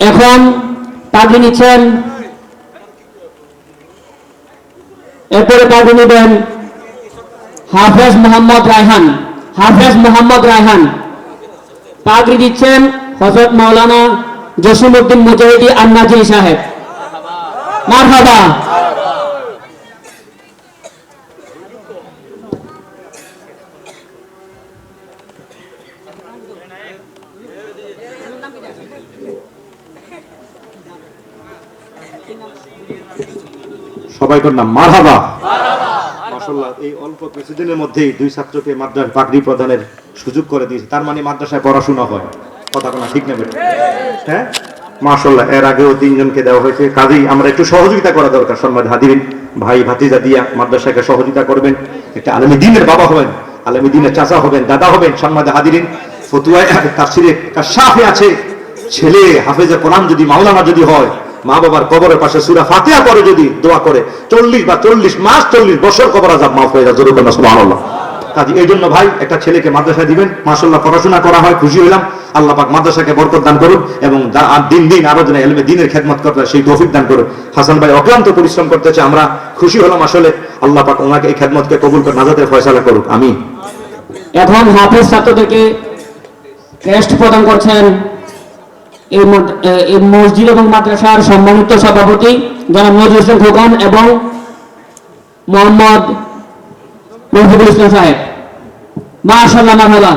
এখন পাগড়ি নিচ্ছেন, এরপরে পাগড়ি নেবেন হাফেজ মোহাম্মদ রায়হান। হাফেজ মোহাম্মদ রায়হান পাগড়ি দিচ্ছেন হযরত মাওলানা জসিমউদ্দিন মুজাহিদি আন্নাজি সাহেব। মারহাবা। সবাইকার নাম মারহাবা। মাশাআল্লাহ, এই অল্প কিছুদিনের মধ্যেই দুই ছাত্রকে মাদ্রাসার পাগড়ি প্রদানের সুযোগ করে দিয়েছে। তার মানে মাদ্রাসায় পড়াশোনা হয়, কথা কোনো ঠিক নেবে? হ্যাঁ, মাশাআল্লাহ, এর আগেও তিনজনকে দেওয়া হয়েছে। কাজেই আমরা একটু সহযোগিতা করা দরকার। সম্মানিত হাজিরিন, ভাই ভাতিজা দিয়া মাদ্রাসাকে সহযোগিতা করবেন। একটা আলেমী দ্বীনের বাবা হবেন, আলেমী দ্বীনের চাচা হবেন, দাদা হবেন। সম্মানিত হাজিরিন, ফতুয়ায় তাফসিরে কাশাফে আছে, ছেলে হাফেজে কোরআন যদি মাওলানা যদি হয়, মা বাবার কবরের পাশে সূরা ফাতিহা করে যদি দোয়া করে 40 মাস 40 বছর কবর আযাব মাফ হয়ে যায়। জোরে বলুন সুবহানাল্লাহ। কাজে এই জন্য ভাই একটা ছেলেকে মাদ্রাসায় দিবেন, মাশাআল্লাহ পড়াশোনা করা হয়, খুশি হইলাম। আল্লাহ পাক মাদ্রাসাকে বরকত দান করুন এবং দিন দিন আরো যেন ইলমে দ্বীনের খেদমত করতে সেই তৌফিক দান করুন। হাসান ভাই অক্লান্ত পরিশ্রম করতেছে, আমরা খুশি হলাম। আসলে আল্লাহ পাক ওনাকে এই খেদমতকে কবুল করে নাজাতের ফয়সালা করুক, আমিন। এখন হাফেজ ছাত্রদেরকে ক্রেস্ট প্রদান করছেন এই মসজিদ এবং মাদ্রাসার সম্মানিত সভাপতি জনাব নজরুল ইসলাম খোকন এবং মোহাম্মদ রফিকুল ইসলাম সাহেব। মাশাআল্লাহ, মারহাবা।